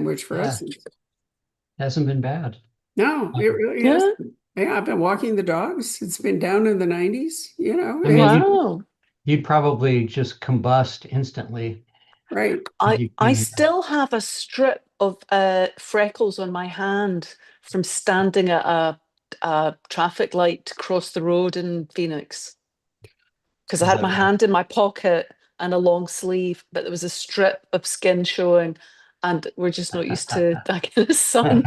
which for Yeah, us is, hasn't been bad. no, it Um, really is. Yeah. Yeah, I've been walking the dogs. It's been down in the 90s, I mean, Wow. you'd probably just combust instantly right. if I you I came here. still have a strip of freckles on my hand from standing at a traffic light to cross the road in Phoenix because I Is had my that hand in my pocket and a long sleeve, but there was a strip of skin showing, and we're just not used to that kind of sun.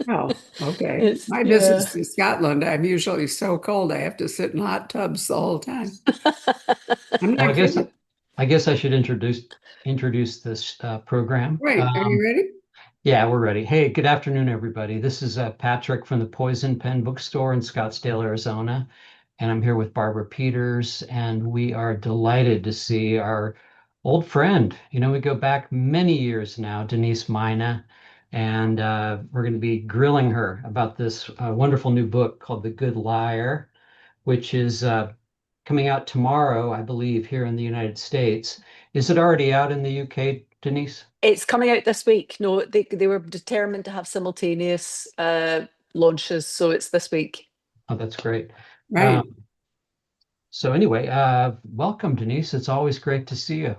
Oh, okay. It's My yeah. visits to Scotland, I'm usually so cold I have to sit in hot tubs the whole time. I'm Well, not kidding. I guess I should introduce this program. Right. Are you ready? Yeah, we're ready. Hey, good afternoon, everybody. This is Patrick from the Poison Pen Bookstore in Scottsdale, Arizona, and I'm here with Barbara Peters, and we are delighted to see our old friend. You know, we go back many years now, Denise Mina, and we're going to be grilling her about this wonderful new book called The Good Liar, which is coming out tomorrow, I believe, here in the United States. Is it already out in the UK, Denise? It's coming out this week. No, they were determined to have simultaneous launches, so it's this week. Oh, that's great. Right. Um, so anyway, welcome, Denise. It's always great to see you.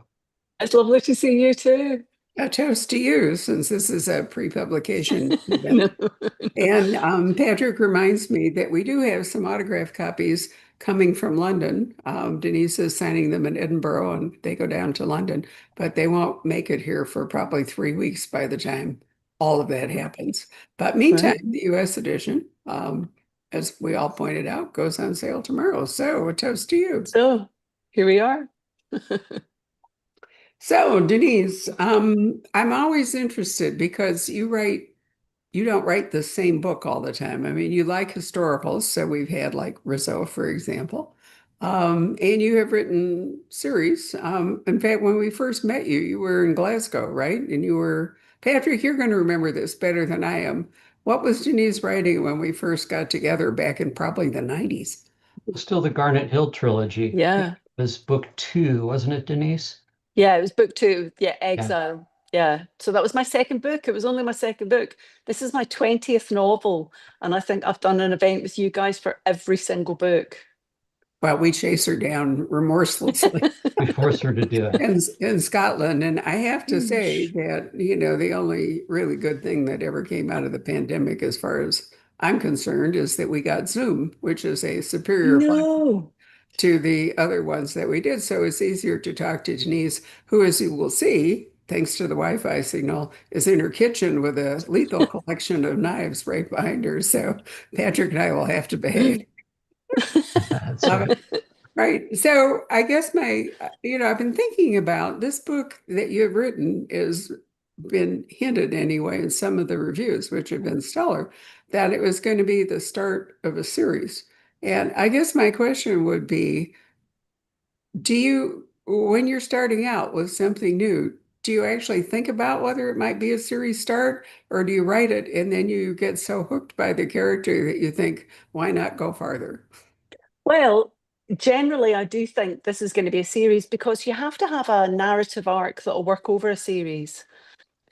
It's lovely to see you too. A toast to you, since this is a pre-publication event. No, And Patrick reminds me that we do have some autograph copies coming from London. Denise is signing them in Edinburgh and they go down to London, but they won't make it here for probably 3 weeks by the time all of that happens. But meantime, right. the US edition, as we all pointed out, goes on sale tomorrow. So a toast to you. So here we are. So Denise, I'm always interested because you don't write the same book all the time. I mean, you like historicals, so we've had like Rizzo, for example. And you have written series. In fact, when we first met you, you were in Glasgow, right? And you were, Patrick, you're going to remember this better than I am. What was Denise writing when we first got together back in probably the 90s? Still the Garnet Hill trilogy. It Yeah. was book two, wasn't it, Denise? Yeah, it was book two. Yeah, Yeah. Exile. Yeah. So that was my second book. It was only my second book. This is my 20th novel. And I think I've done an event with you guys for every single book. Well, we chase her down remorselessly. We forced her to do it. In Scotland. And I have to say that, the only really good thing that ever came out of the pandemic, as far as I'm concerned, is that we got Zoom, which is a superior platform No. to the other ones that we did. So it's easier to talk to Denise, who, as you will see, thanks to the Wi-Fi signal, is in her kitchen with a lethal collection of knives right behind her. So Patrick and I will have to behave. That's Um, right. Right. So I guess I've been thinking about this book that you've written is been hinted anyway in some of the reviews, which have been stellar, that it was going to be the start of a series. And I guess my question would be, when you're starting out with something new, do you actually think about whether it might be a series start, or do you write it and then you get so hooked by the character that you think, why not go farther? Well, generally, I do think this is going to be a series because you have to have a narrative arc that will work over a series.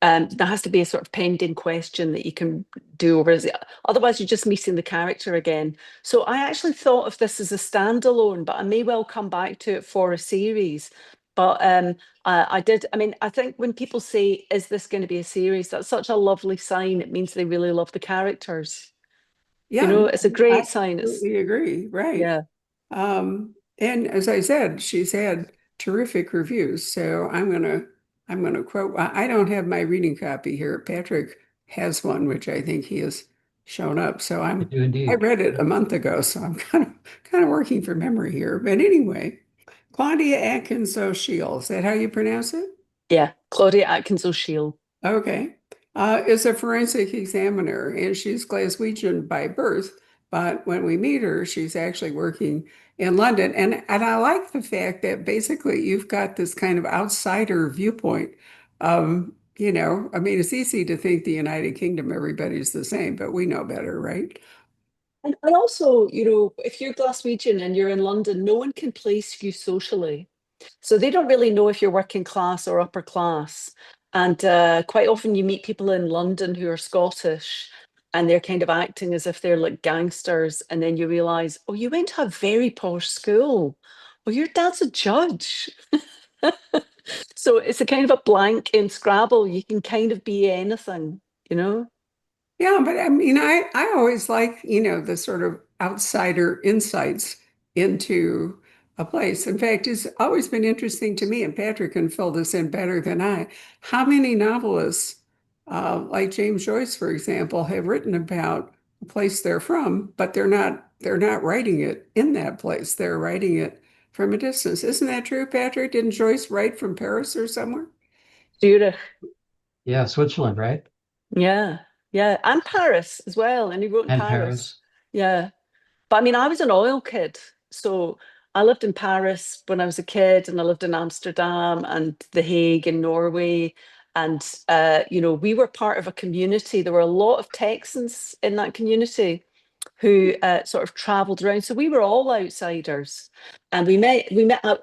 There has to be a sort of pending question that you can do over. Otherwise, you're just meeting the character again. So I actually thought of this as a standalone, but I may well come back to it for a series. But I did. I mean, I think when people say, "Is this going to be a series?" That's such a lovely sign. It means they really love the characters. Yeah, It's a I great sign. It's absolutely agree. Right. yeah. And as I said, she's had terrific reviews. So I'm gonna quote. I don't have my reading copy here. Patrick has one, which I think he has shown up. So I do I indeed. read it a month ago, so I'm kind of working from memory here. But anyway, Claudia Atkins O'Sheal, is that how you pronounce it? Yeah, Claudia Atkins O'Sheal. Okay. Is a forensic examiner, and she's Glaswegian by birth. But when we meet her, she's actually working in London. And I like the fact that basically you've got this kind of outsider viewpoint. I mean, it's easy to think the United Kingdom, everybody's the same, but we know better, right? And also, if you're Glaswegian and you're in London, no one can place you socially. So they don't really know if you're working class or upper class. And quite often you meet people in London who are Scottish and they're kind of acting as if they're like gangsters. And then you realize, oh, you went to a very posh school. Oh, your dad's a judge. So it's a kind of a blank in Scrabble. You can kind of be anything, you know? Yeah, but I mean, I always like, the sort of outsider insights into a place. In fact, it's always been interesting to me, and Patrick can fill this in better than I, how many novelists, like James Joyce, for example, have written about the place they're from, but they're not writing it in that place. They're writing it from a distance. Isn't that true, Patrick? Didn't Joyce write from Paris or somewhere? Zurich. Yeah, Switzerland, right? Yeah. Yeah. And Paris as well. And he wrote in And Paris. Paris. Yeah. But I mean, I was an oil kid. So I lived in Paris when I was a kid, and I lived in Amsterdam and The Hague in Norway. And, we were part of a community. There were a lot of Texans in that community who sort of traveled around. So we were all outsiders. And we met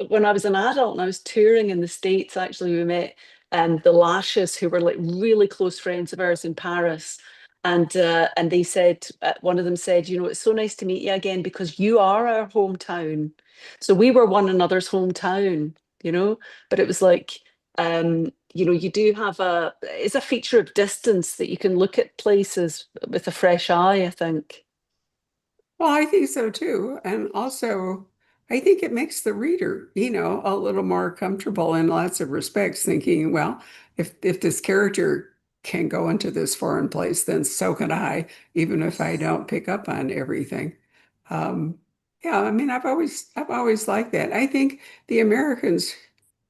when I was an adult and I was touring in the States, actually, we met the Lashes, who were like really close friends of ours in Paris. And they said, one of them said, it's so nice to meet you again because you are our hometown. So we were one another's hometown, but it was like, you do have it's a feature of distance that you can look at places with a fresh eye, I think. Well, I think so too. And also, I think it makes the reader, a little more comfortable in lots of respects, thinking, well, if this character can go into this foreign place, then so can I, even if I don't pick up on everything. Um, yeah, I mean, I've always liked that. I think the Americans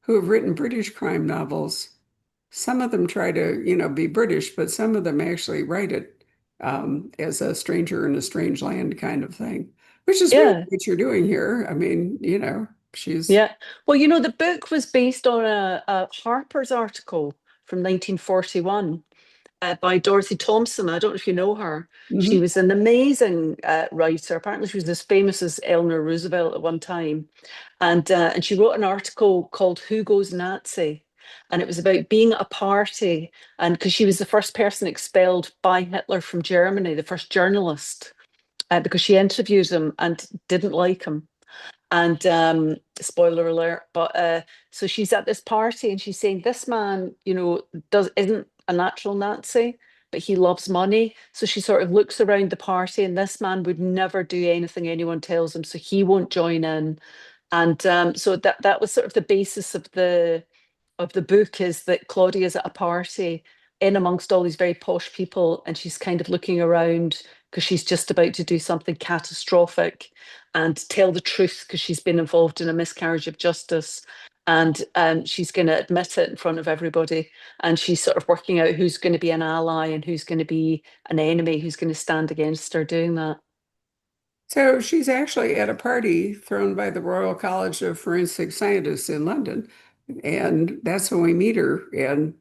who have written British crime novels, some of them try to, be British, but some of them actually write it as a stranger in a strange land kind of thing, which is really Yeah. what you're doing here. I mean, she's. Yeah. Well, the book was based on a Harper's article from 1941 by Dorothy Thompson. I don't know if you know her. She Mhm. was an amazing writer. Apparently, she was as famous as Eleanor Roosevelt at one time. And she wrote an article called "Who Goes Nazi?" And it was about being at a party, and because she was the first person expelled by Hitler from Germany, the first journalist, because she interviewed him and didn't like him. And spoiler alert, but so she's at this party and she's saying this man, does isn't a natural Nazi, but he loves money. So she sort of looks around the party, and this man would never do anything anyone tells him, so he won't join in. And so that was sort of the basis of the book, is that Claudia is at a party in amongst all these very posh people, and she's kind of looking around because she's just about to do something catastrophic and tell the truth because she's been involved in a miscarriage of justice. And she's going to admit it in front of everybody. And she's sort of working out who's going to be an ally and who's going to be an enemy, who's going to stand against her doing that. So she's actually at a party thrown by the Royal College of Forensic Scientists in London. And that's when we meet her. And,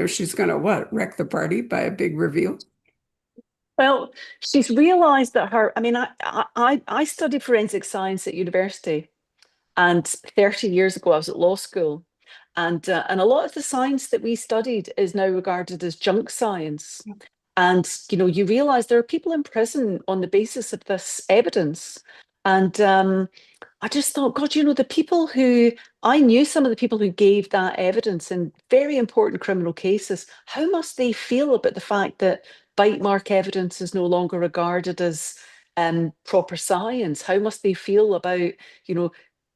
she's going to what? Wreck the party by a big reveal. Well, she's realised that I mean, I studied forensic science at university. And 30 years ago, I was at law school. And a lot of the science that we studied is now regarded as junk science. And, you realize there are people in prison on the basis of this evidence. And I just thought, God, the people who I knew, some of the people who gave that evidence in very important criminal cases, how must they feel about the fact that bite mark evidence is no longer regarded as proper science? How must they feel about, you know,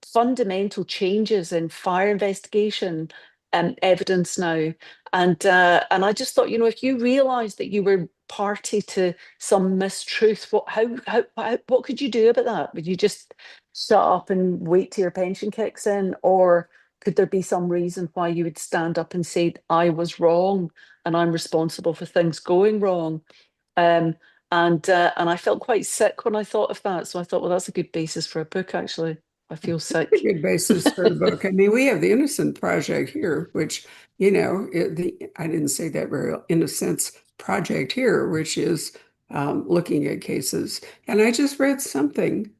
fundamental changes in fire investigation evidence now? And I just thought, if you realised that you were party to some mistruth, what could you do about that? Would you just shut up and wait till your pension kicks in, or could there be some reason why you would stand up and say, I was wrong and I'm responsible for things going wrong? Um, and I felt quite sick when I thought of that. So I thought, well, that's a good basis for a book, actually. I feel A sick. good basis for the book. I mean, we have the Innocent Project here, which, I didn't say that very well, Innocence Project here, which is looking at cases. And I just read something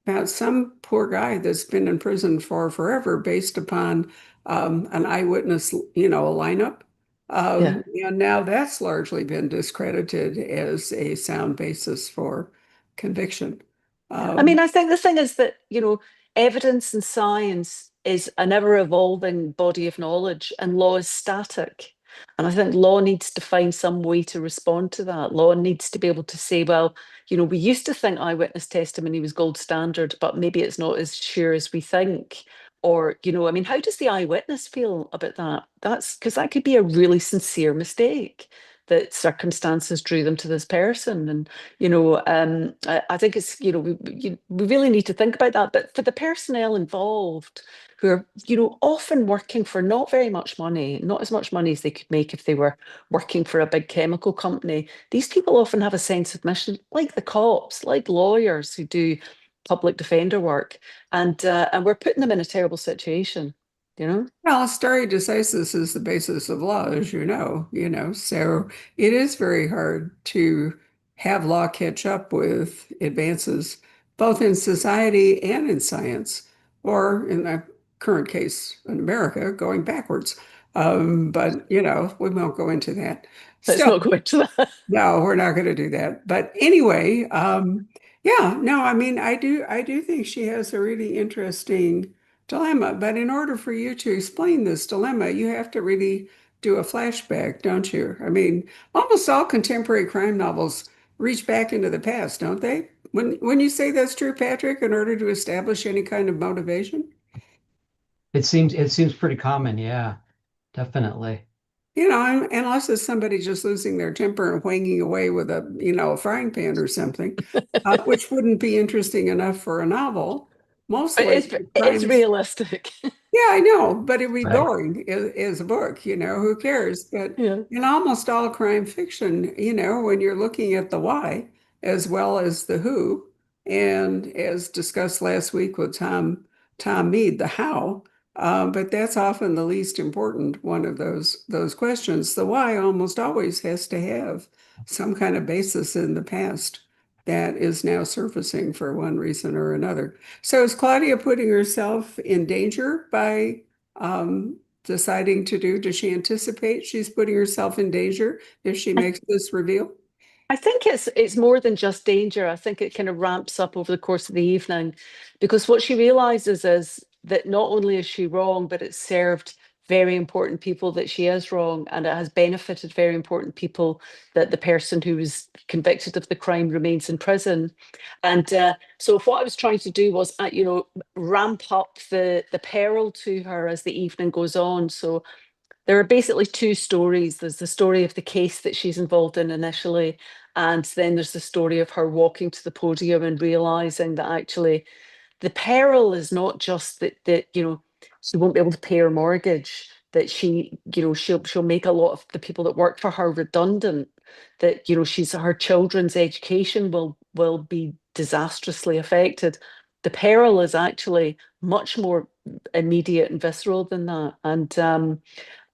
about some poor guy that's been in prison for forever based upon an eyewitness, a lineup. Yeah. And now that's largely been discredited as a sound basis for conviction. I mean, Um, I think the thing is that, evidence and science is an ever evolving body of knowledge, and law is static. And I think law needs to find some way to respond to that. Law needs to be able to say, well, we used to think eyewitness testimony was gold standard, but maybe it's not as sure as we think. Or, I mean, how does the eyewitness feel about that? That's because that could be a really sincere mistake that circumstances drew them to this person. And I think it's, we really need to think about that. But for the personnel involved, who are, often working for not very much money, not as much money as they could make if they were working for a big chemical company, these people often have a sense of mission, like the cops, like lawyers who do public defender work, and we're putting them in a terrible situation, you know? well, stare decisis is the basis of law, as so it is very hard to have law catch up with advances both in society and in science, or in the current case in America, going backwards. But we won't go into that. Let's Still, not go into that. no, we're not going to do that. But anyway, yeah, no, I mean, I do think she has a really interesting dilemma. But in order for you to explain this dilemma, you have to really do a flashback, don't you? I mean, almost all contemporary crime novels reach back into the past, don't they? When you say that's true, Patrick, in order to establish any kind of motivation? It seems pretty common. Yeah, definitely. Unless it's somebody just losing their temper and whanging away with a frying pan or something, which wouldn't be interesting enough for a novel. But Mostly it's crimes. realistic. Yeah, I know, but it'd be Right. boring as a book, who cares? But Yeah. in almost all crime fiction, when you're looking at the why as well as the who, and as discussed last week with Tom Mead, the how, but that's often the least important one of those questions. The why almost always has to have some kind of basis in the past that is now surfacing for one reason or another. So is Claudia putting herself in danger by deciding does she anticipate she's putting herself in danger if she makes this reveal? I think it's more than just danger. I think it kind of ramps up over the course of the evening, because what she realizes is that not only is she wrong, but it's served very important people that she is wrong, and it has benefited very important people that the person who was convicted of the crime remains in prison. And so what I was trying to do was, ramp up the peril to her as the evening goes on. So there are basically two stories. There's the story of the case that she's involved in initially, and then there's the story of her walking to the podium and realizing that actually the peril is not just that she won't be able to pay her mortgage, that she'll make a lot of the people that work for her redundant, that she's her children's education will be disastrously affected. The peril is actually much more immediate and visceral than that. And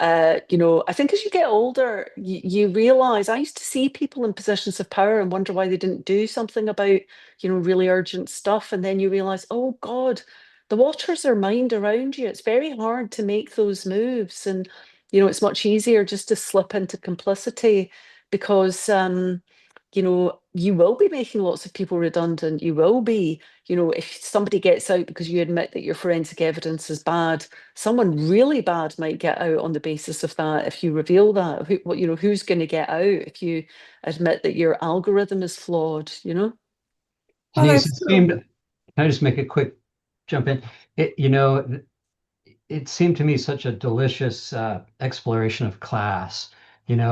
I think as you get older, you realize I used to see people in positions of power and wonder why they didn't do something about, really urgent stuff. And then you realize, oh God, the waters are mined around you. It's very hard to make those moves. And, it's much easier just to slip into complicity because, you will be making lots of people redundant. You will be, if somebody gets out because you admit that your forensic evidence is bad, someone really bad might get out on the basis of that. If you reveal that, who's going to get out if you admit that your algorithm is flawed? Well, Denise, that's it seemed, true. can I just make a quick jump in? It seemed to me such a delicious exploration of class,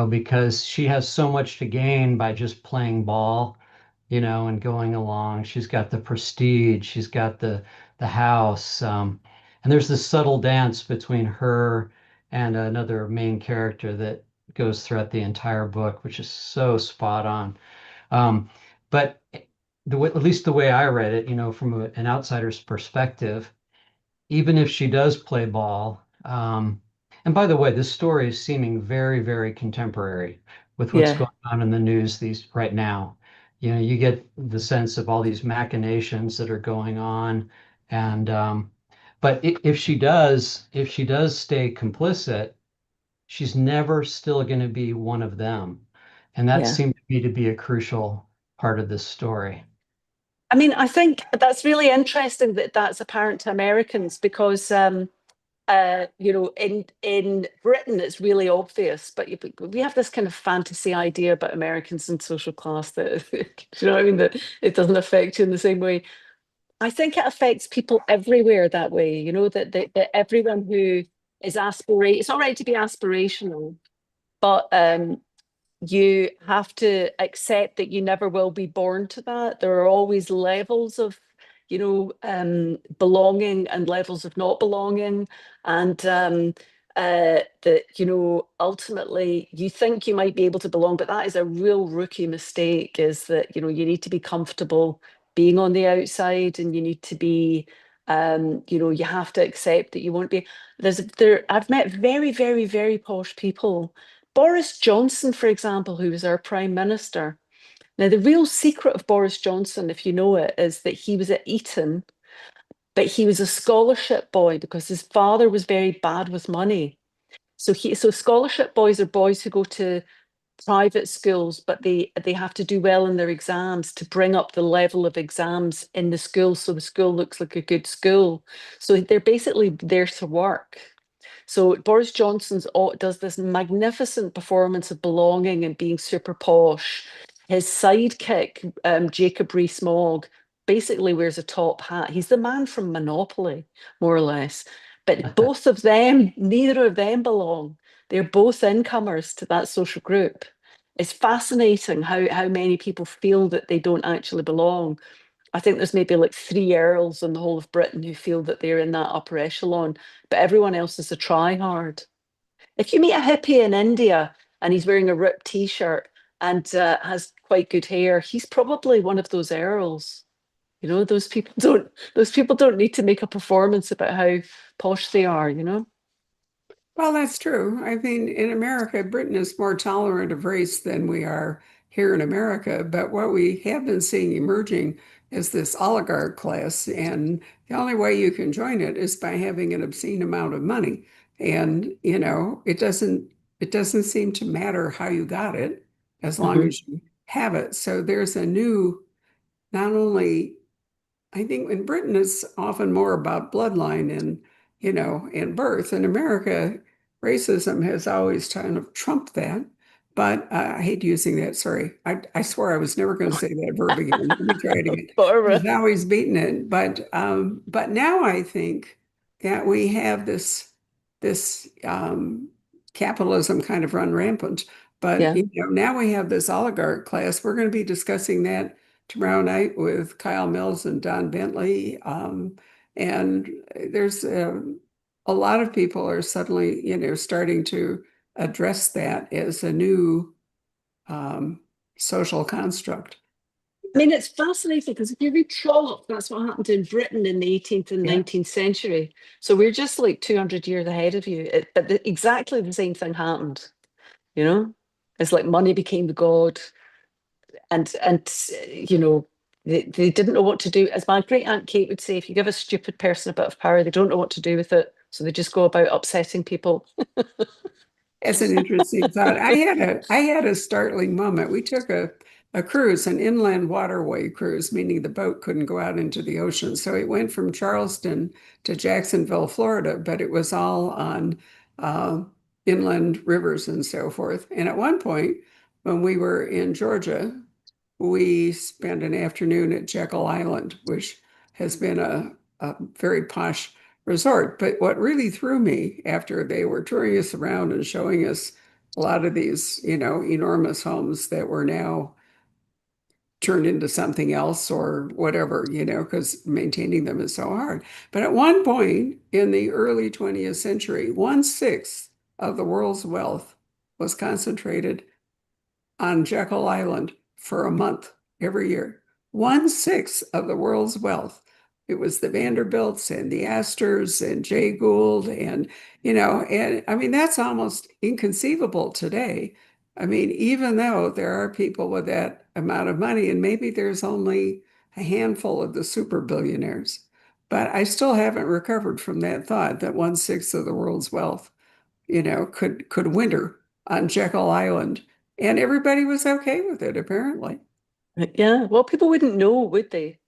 because she has so much to gain by just playing ball, and going along. She's got the prestige, she's got the house, and there's this subtle dance between her and another main character that goes throughout the entire book, which is so spot on. Um, but at least the way I read it, from an outsider's perspective, even if she does play ball, and by the way, this story is seeming very, very contemporary with what's Yeah. going on in the news these right now. You get the sense of all these machinations that are going on, and if she does stay complicit, she's never still going to be one of them. And that Yeah. seemed to me to be a crucial part of this story. I mean, I think that's really interesting that that's apparent to Americans because in Britain, it's really obvious, but we have this kind of fantasy idea about Americans and social class that, you know what I mean, that it doesn't affect you in the same way. I think it affects people everywhere that way, that everyone who is it's all right to be aspirational, but you have to accept that you never will be born to that. There are always levels of, belonging and levels of not belonging. And that, ultimately you think you might be able to belong, but that is a real rookie mistake, is that, you need to be comfortable being on the outside, and you need to be, you have to accept that you won't be. I've met very, very, very posh people. Boris Johnson, for example, who was our prime minister. Now, the real secret of Boris Johnson, if you know it, is that he was at Eton, but he was a scholarship boy because his father was very bad with money. So scholarship boys are boys who go to private schools, but they have to do well in their exams to bring up the level of exams in the school, so the school looks like a good school. So they're basically there to work. So Boris Johnson's does this magnificent performance of belonging and being super posh. His sidekick, Jacob Rees-Mogg, basically wears a top hat. He's the man from Monopoly, more or less. But both of them, neither of them belong. They're both incomers to that social group. It's fascinating how many people feel that they don't actually belong. I think there's maybe like three earls in the whole of Britain who feel that they're in that upper echelon, but everyone else is a try-hard. If you meet a hippie in India and he's wearing a ripped t-shirt and has quite good hair, he's probably one of those earls. Those people don't need to make a performance about how posh they are. Well, that's true. I mean, in America, Britain is more tolerant of race than we are here in America. But what we have been seeing emerging is this oligarch class, and the only way you can join it is by having an obscene amount of money. And, it doesn't seem to matter how you got it as long Hmm. as you have it. So there's a new, not only I think in Britain it's often more about bloodline and birth. In America, racism has always kind of trumped that. But I hate using that. Sorry. I swore I was never going to say that verb again. Let me try it again. Barbara. He's always beaten it. But now I think that we have this capitalism kind of run rampant. But Yeah. now we have this oligarch class. We're going to be discussing that tomorrow night with Kyle Mills and Don Bentley. And there's a lot of people are suddenly, starting to address that as a new um, social construct. I mean, it's fascinating because if you read Trollope, that's what happened in Britain in the 18th and Yeah. 19th century. So we're just like 200 years ahead of you. But exactly the same thing happened, you know? It's like money became the god, and they didn't know what to do. As my great aunt Kate would say, if you give a stupid person a bit of power, they don't know what to do with it. So they just go about upsetting people. That's an interesting thought. I had a startling moment. We took a cruise, an inland waterway cruise, meaning the boat couldn't go out into the ocean. So it went from Charleston to Jacksonville, Florida, but it was all on uh, inland rivers and so forth. And at one point, when we were in Georgia, we spent an afternoon at Jackal Island, which has been a very posh resort. But what really threw me after they were touring us around and showing us a lot of these, enormous homes that were now turned into something else or whatever, because maintaining them is so hard. But at one point in the early 20th century, 1/6 of the world's wealth was concentrated on Jekyll Island for a month every year. 1/6 of the world's wealth. It was the Vanderbilts and the Astors and Jay Gould and I mean that's almost inconceivable today. I mean, even though there are people with that amount of money, and maybe there's only a handful of the super billionaires, but I still haven't recovered from that thought that 1/6 of the world's wealth could winter on Jekyll Island. And everybody was okay with it, apparently. Yeah, well, people wouldn't know, would they?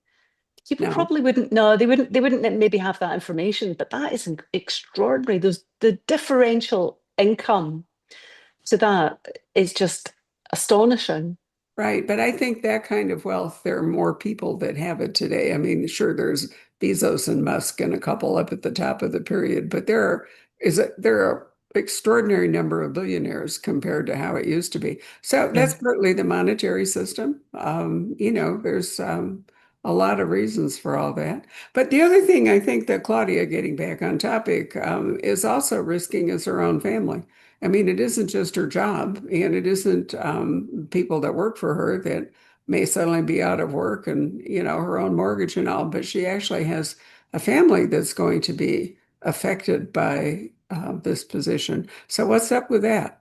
People No. probably wouldn't know. They wouldn't maybe have that information, but that is extraordinary. The differential income to that is just astonishing. Right, but I think that kind of wealth, there are more people that have it today. I mean, sure, there's Bezos and Musk and a couple up at the top of the period, but there are extraordinary number of billionaires compared to how it used to be. So Yeah. that's partly the monetary system. There's a lot of reasons for all that. But the other thing I think that Claudia, getting back on topic, is also risking is her own family. I mean, it isn't just her job, and it isn't people that work for her that may suddenly be out of work and, her own mortgage and all, but she actually has a family that's going to be affected by this position. So what's up with that?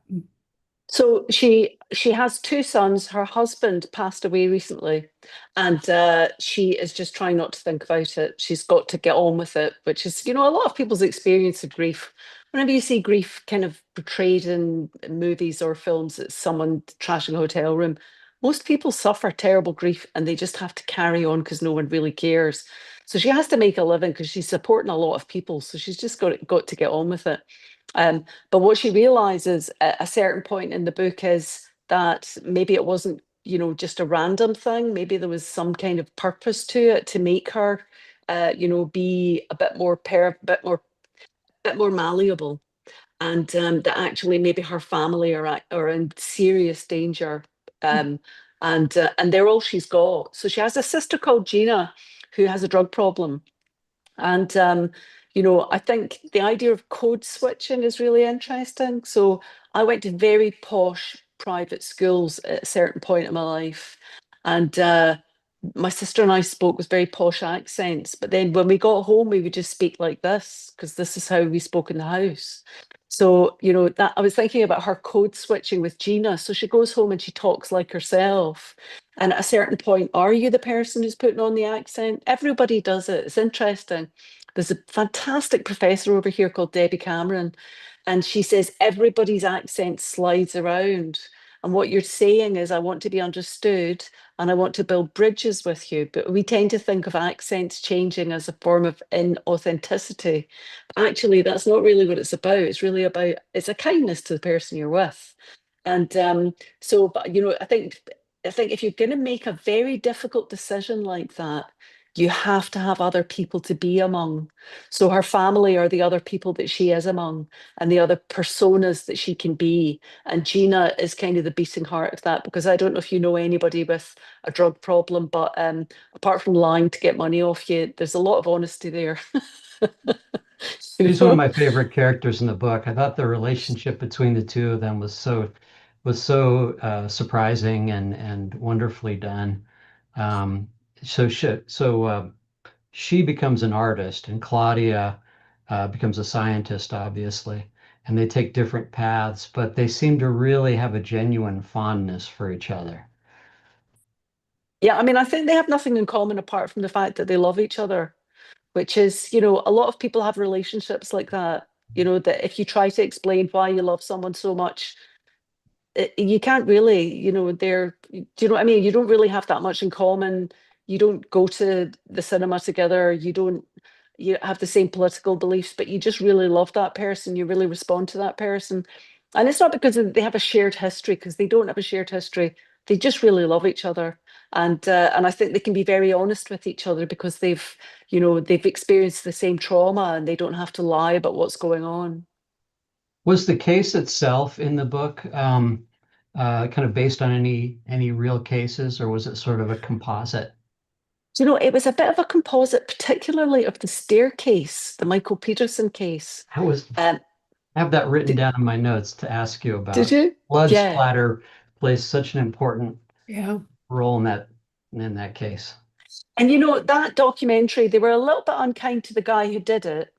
So she has two sons. Her husband passed away recently, and she is just trying not to think about it. She's got to get on with it, which is, a lot of people's experience of grief. Whenever you see grief kind of portrayed in movies or films, it's someone trashing a hotel room. Most people suffer terrible grief and they just have to carry on because no one really cares. So she has to make a living because she's supporting a lot of people. So she's just got to get on with it. But what she realizes at a certain point in the book is that maybe it wasn't, just a random thing. Maybe there was some kind of purpose to it to make her, be a bit more bit more malleable, and that actually maybe her family are in serious danger, and they're all she's got. So she has a sister called Gina who has a drug problem, and I think the idea of code switching is really interesting. So I went to very posh private schools at a certain point in my life, and my sister and I spoke with very posh accents. But then when we got home, we would just speak like this because this is how we spoke in the house. So, that I was thinking about her code switching with Gina. So she goes home and she talks like herself. And at a certain point, are you the person who's putting on the accent? Everybody does it. It's interesting. There's a fantastic professor over here called Debbie Cameron, and she says everybody's accent slides around. And what you're saying is, I want to be understood and I want to build bridges with you. But we tend to think of accents changing as a form of inauthenticity. Actually, that's not really what it's about. It's really about, it's a kindness to the person you're with. And so, but I think if you're going to make a very difficult decision like that, you have to have other people to be among. So her family are the other people that she is among and the other personas that she can be. And Gina is kind of the beating heart of that, because I don't know if you know anybody with a drug problem, but apart from lying to get money off you, there's a lot of honesty there. You She's one of know? my favorite characters in the book. I thought the relationship between the two of them was so surprising and wonderfully done. Um, she becomes an artist, and Claudia becomes a scientist, obviously, and they take different paths, but they seem to really have a genuine fondness for each other. Yeah, I mean, I think they have nothing in common apart from the fact that they love each other, which is, a lot of people have relationships like that. That if you try to explain why you love someone so much, you can't really, do you know what I mean? You don't really have that much in common. You don't go to the cinema together. You have the same political beliefs, but you just really love that person. You really respond to that person. And it's not because they have a shared history, because they don't have a shared history. They just really love each other. And I think they can be very honest with each other because they've experienced the same trauma and they don't have to lie about what's going on. Was the case itself in the book kind of based on any real cases, or was it sort of a composite? It was a bit of a composite, particularly of the staircase, the Michael Peterson case. I was Um, I have that written did, down in my notes to ask you did about. you? Blood Yeah. splatter plays such an important Yeah. role in that case. And that documentary, they were a little bit unkind to the guy who did it.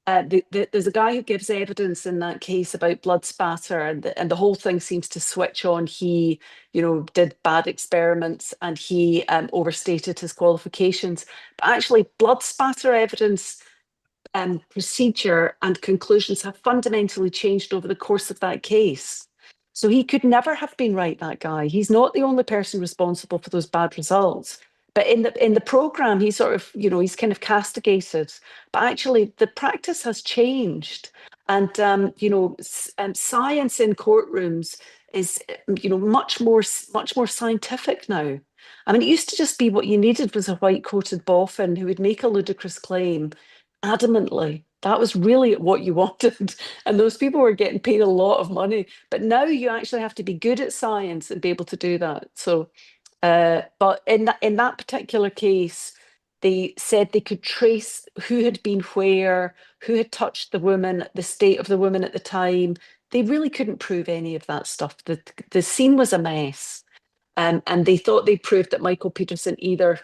There's a guy who gives evidence in that case about blood spatter, and the whole thing seems to switch on. He, did bad experiments and he overstated his qualifications. But actually, blood spatter evidence procedure and conclusions have fundamentally changed over the course of that case. So he could never have been right, that guy. He's not the only person responsible for those bad results. But in the program, he sort of, he's kind of castigated. But actually, the practice has changed. And, science in courtrooms is, much more scientific now. I mean, it used to just be what you needed was a white-coated boffin who would make a ludicrous claim adamantly. That was really what you wanted. And those people were getting paid a lot of money. But now you actually have to be good at science and be able to do that. So, but in that particular case, they said they could trace who had been where, who had touched the woman, the state of the woman at the time. They really couldn't prove any of that stuff. The scene was a mess. And they thought they proved that Michael Peterson either,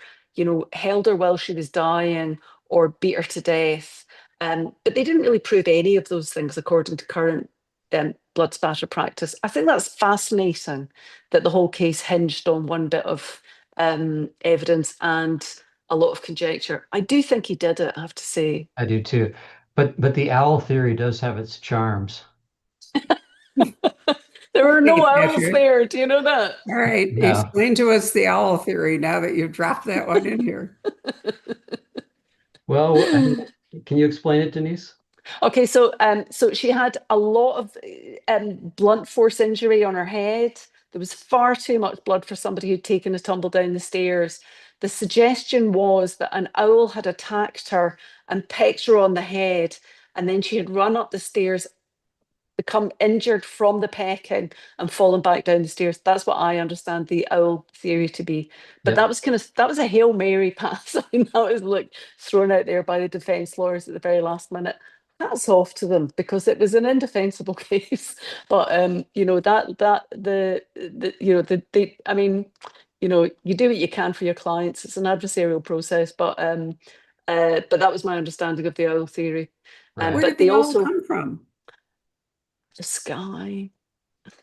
held her while she was dying or beat her to death. But they didn't really prove any of those things according to current blood spatter practice. I think that's fascinating that the whole case hinged on one bit of evidence and a lot of conjecture. I do think he did it, I have to say. I do too. But the owl theory does have its charms. There were no Okay, owls Patrick. there. Do you know that? All right. No. Explain to us the owl theory now that you've dropped that one in here. Well, can you explain it, Denise? Okay, so she had a lot of blunt force injury on her head. There was far too much blood for somebody who'd taken a tumble down the stairs. The suggestion was that an owl had attacked her and pecked her on the head, and then she had run up the stairs, become injured from the pecking and fallen back down the stairs. That's what I understand the owl theory to be. But Yep. that was a Hail Mary pass. I mean, that was like thrown out there by the defence lawyers at the very last minute. Hats off to them because it was an indefensible case. But I mean, you do what you can for your clients. It's an adversarial process, but that was my understanding of the owl theory. Right. Where did But they the owl also come from? the sky.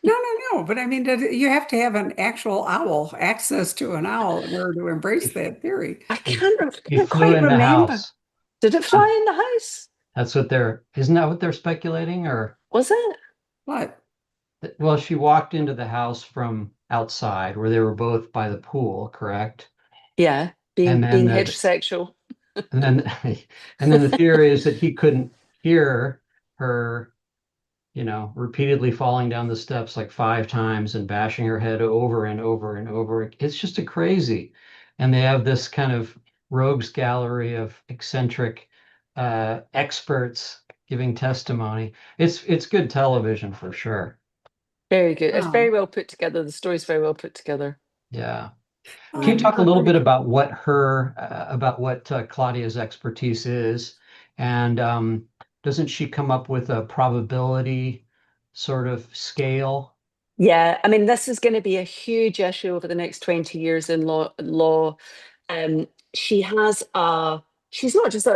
No, no, no. But I mean, you have to have an actual owl, access to an owl in order to embrace that theory. He, he Can't flew quite in the remember. house. Did it fly in the house? That's what isn't that what they're speculating? Or, Was it? What? well, she walked into the house from outside where they were both by the pool, correct? Yeah, being And then being the, heterosexual. and then, and then the theory is that he couldn't hear her, repeatedly falling down the steps like 5 times and bashing her head over and over and over. It's just a crazy. And they have this kind of rogues gallery of eccentric experts giving testimony. It's good television for sure. Very good. It's very Oh, well put together. The story's very well put together. Yeah. oh, Can I you talk a never little heard bit of it. about what Claudia's expertise is, and doesn't she come up with a probability sort of scale? Yeah, I mean, this is going to be a huge issue over the next 20 years in law. Um, she has a she's not just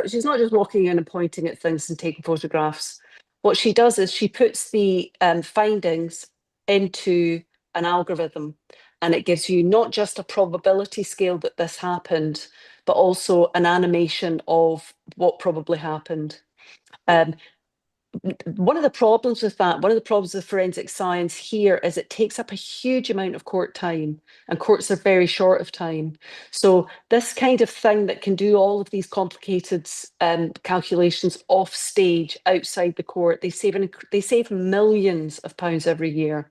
walking in and pointing at things and taking photographs. What she does is she puts the findings into an algorithm, and it gives you not just a probability scale that this happened, but also an animation of what probably happened. Um, one of the problems with that, one of the problems with forensic science here is it takes up a huge amount of court time, and courts are very short of time. So this kind of thing that can do all of these complicated calculations off stage outside the court, they save millions of pounds every year.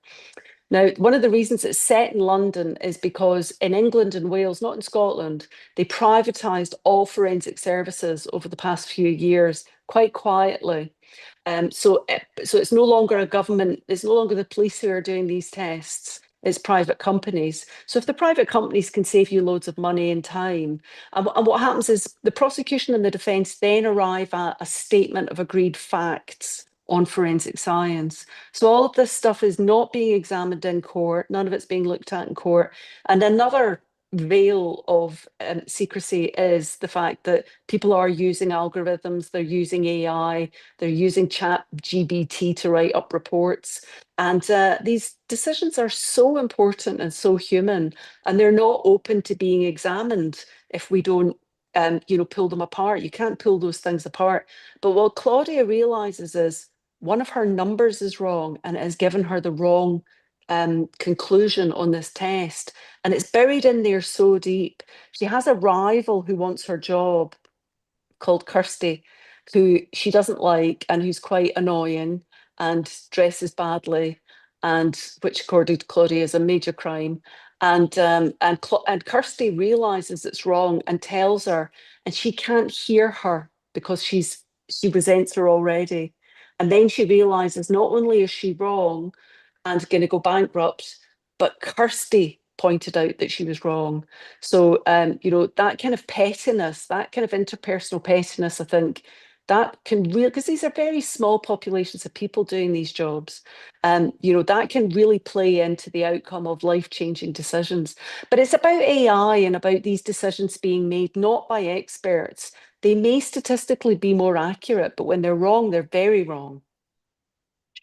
Now, one of the reasons it's set in London is because in England and Wales, not in Scotland, they privatised all forensic services over the past few years quite quietly. So it's no longer a government, it's no longer the police who are doing these tests, it's private companies. So if the private companies can save you loads of money and time, and what happens is the prosecution and the defence then arrive at a statement of agreed facts on forensic science. So all of this stuff is not being examined in court, none of it's being looked at in court. And another veil of secrecy is the fact that people are using algorithms, they're using AI, they're using chat GBT to write up reports. And these decisions are so important and so human, and they're not open to being examined if we don't pull them apart. You can't pull those things apart. But what Claudia realizes is one of her numbers is wrong, and it has given her the wrong conclusion on this test. And it's buried in there so deep. She has a rival who wants her job, called Kirsty, who she doesn't like and who's quite annoying and dresses badly, and which, according to Claudia, is a major crime. And Kirsty realizes it's wrong and tells her, and she can't hear her because she resents her already. And then she realizes not only is she wrong and going to go bankrupt, but Kirsty pointed out that she was wrong. So, that kind of pettiness, that kind of interpersonal pettiness, I think that can really, because these are very small populations of people doing these jobs, that can really play into the outcome of life-changing decisions. But it's about AI and about these decisions being made not by experts. They may statistically be more accurate, but when they're wrong, they're very wrong.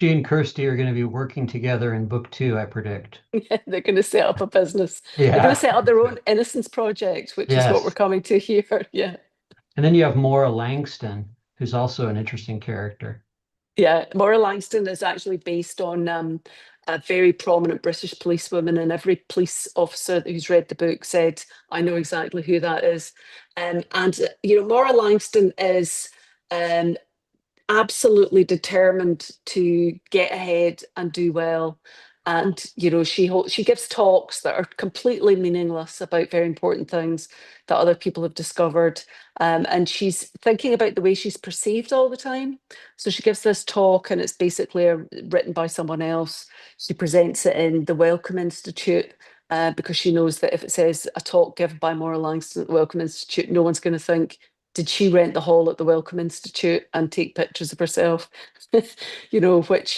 She and Kirsty are going to be working together in book 2, I predict. They're going to set up a business. They're going to Yeah. set up their own innocence project, which is what we're Yes. coming to here. Yeah. And then you have Mora Langston, who's also an interesting character. Yeah. Mora Langston is actually based on a very prominent British policewoman, and every police officer who's read the book said, I know exactly who that is. Mora Langston is um, absolutely determined to get ahead and do well. And she gives talks that are completely meaningless about very important things that other people have discovered. And she's thinking about the way she's perceived all the time. So she gives this talk, and it's basically written by someone else. She presents it in the Wellcome Institute. Because she knows that if it says a talk given by Mora Langston at the Wellcome Institute, no one's going to think, did she rent the hall at the Wellcome Institute and take pictures of herself? Which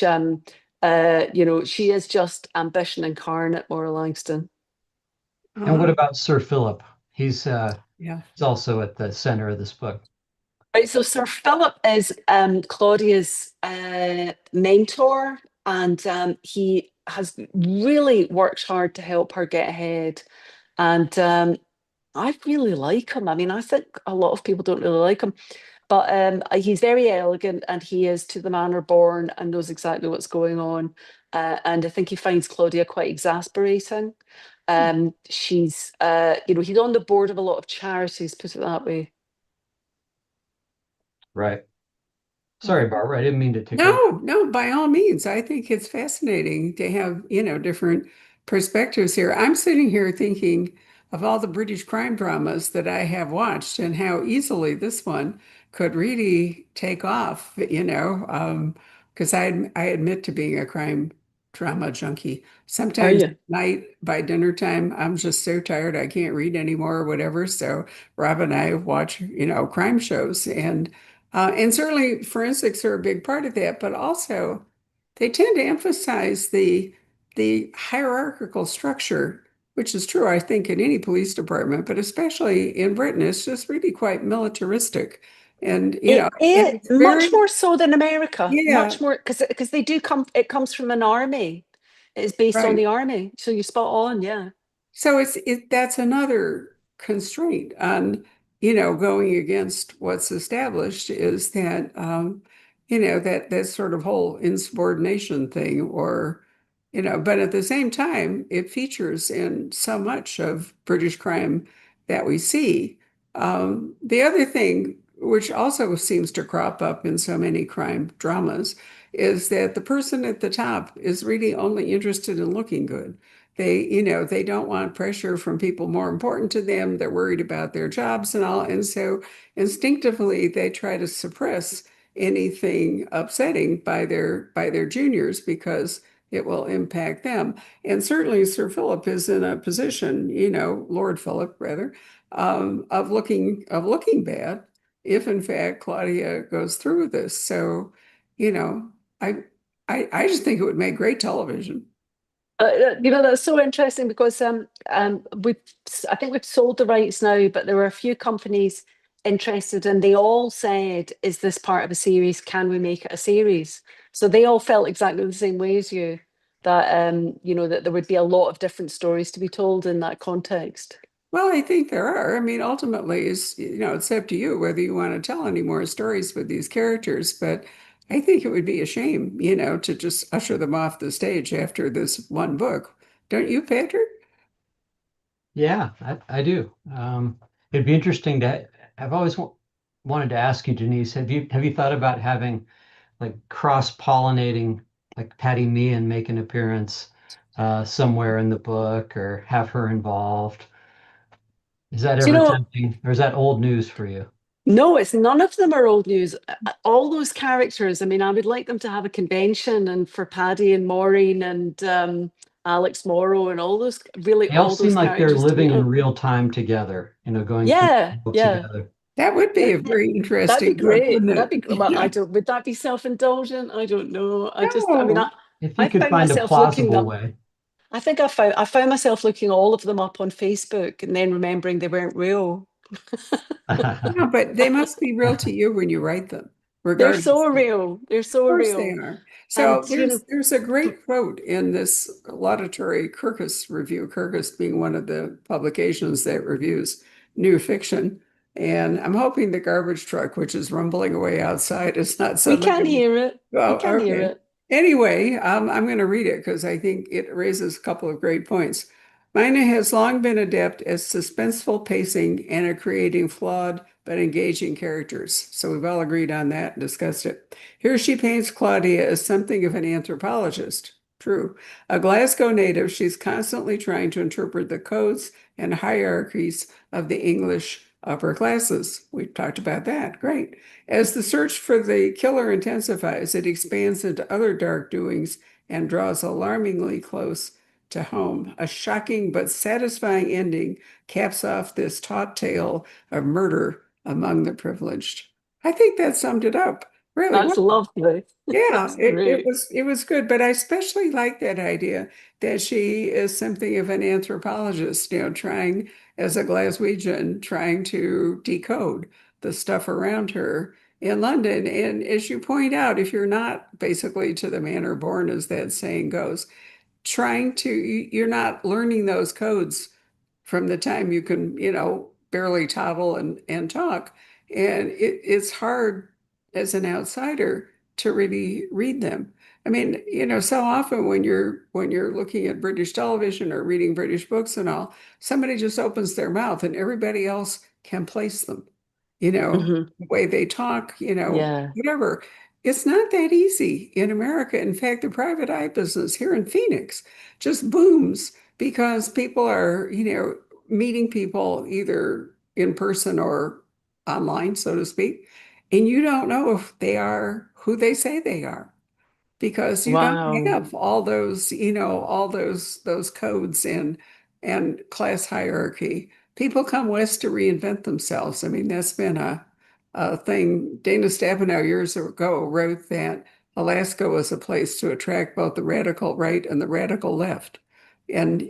she is just ambition incarnate, Mora Langston. And what Uh, about Sir Philip? yeah. He's also at the center of this book. Right, so Sir Philip is Claudia's mentor, and he has really worked hard to help her get ahead. And I really like him. I mean, I think a lot of people don't really like him. But he's very elegant, and he is to the manner born and knows exactly what's going on. And I think he finds Claudia quite exasperating. He's on the board of a lot of charities, put it that way. Right. Sorry, Barbara, I didn't mean to take over. No, no, by all means. I think it's fascinating to have, different perspectives here. I'm sitting here thinking of all the British crime dramas that I have watched and how easily this one could really take off, because I admit to being a crime drama junkie. Are Sometimes at you? night by dinner time, I'm just so tired I can't read anymore or whatever. So Rob and I watch, crime shows, and certainly forensics are a big part of that, but also they tend to emphasize the hierarchical structure, which is true, I think, in any police department, but especially in Britain, it's just really quite militaristic. And It and is it's much very, more so than America, yeah. much more because they do come. It comes from an army. It's based on Right. the army, so you're spot on. Yeah. So that's another constraint on, going against what's established is that that sort of whole insubordination thing or but at the same time it features in so much of British crime that we see. The other thing which also seems to crop up in so many crime dramas is that the person at the top is really only interested in looking good. They don't want pressure from people more important to them. They're worried about their jobs and all. And so instinctively they try to suppress anything upsetting by their juniors because it will impact them. And certainly Sir Philip is in a position, Lord Philip rather, of looking bad if in fact Claudia goes through with this. So, you know, I I just think it would make great television. That's so interesting because I think we've sold the rights now, but there were a few companies interested, and they all said, "Is this part of a series? Can we make it a series?" So they all felt exactly the same way as you, that that there would be a lot of different stories to be told in that context. Well, I think there are. I mean, ultimately, it's up to you whether you want to tell any more stories with these characters. But I think it would be a shame, to just usher them off the stage after this one book. Don't you, Patrick? Yeah, I do. It'd be interesting to. I've always wanted to ask you, Denise, have you thought about having like cross-pollinating, like Patty Meehan make an appearance somewhere in the book, or have her involved? Is that Do you ever know, tempting, or is that old news for you? no, it's none of them are old news. All those characters, I mean, I would like them to have a convention and for Paddy and Maureen and Alex Morrow and all those, really They all all seem those like they're characters to meet living in up. real time together, going through the Yeah, book yeah. together. That would be That, a very that'd be interesting book, great. wouldn't That'd be, it? well, I Yeah. don't, would that be self-indulgent? I don't know. I mean, No. If you I could found find a myself looking plausible up, way. I think I found myself looking all of them up on Facebook and then remembering they weren't real. No, but they must be real to you when you write them, They're regardless. so real. They're so Course they real. are. So And you know, there's a great quote in this laudatory Kirkus review, Kirkus being one of the publications that reviews new fiction. And I'm hoping the garbage truck, which is rumbling away outside, is not we suddenly can going to. hear it. We Oh, can hear okay. it. Anyway, I'm going to read it because I think it raises a couple of great points. Mina has long been adept at suspenseful pacing and at creating flawed but engaging characters. So we've all agreed on that and discussed it. Here she paints Claudia as something of an anthropologist. True. A Glasgow native, she's constantly trying to interpret the codes and hierarchies of the English upper classes. We've talked about that. Great. As the search for the killer intensifies, it expands into other dark doings and draws alarmingly close to home. A shocking but satisfying ending caps off this taut tale of murder among the privileged. I think that summed it up. Really, That's well, lovely. yeah, That's it great. was good, but I especially like that idea that she is something of an anthropologist, trying as a Glaswegian, trying to decode the stuff around her in London. And as you point out, if you're not basically to the manor born, as that saying goes, you're not learning those codes from the time you can, barely toddle and talk. And it's hard as an outsider to really read them. I mean, so often when you're looking at British television or reading British books and all, somebody just opens their mouth and everybody else can place them, Hmm. the way they talk, Yeah. whatever. It's not that easy in America. In fact, the private eye business here in Phoenix just booms because people are, meeting people either in person or online, so to speak, and you don't know if they are who they say they are because you don't Wow. have all those codes and class hierarchy. People come west to reinvent themselves. I mean, that's been a thing. Dana Stabenow years ago wrote that Alaska was a place to attract both the radical right and the radical left. And,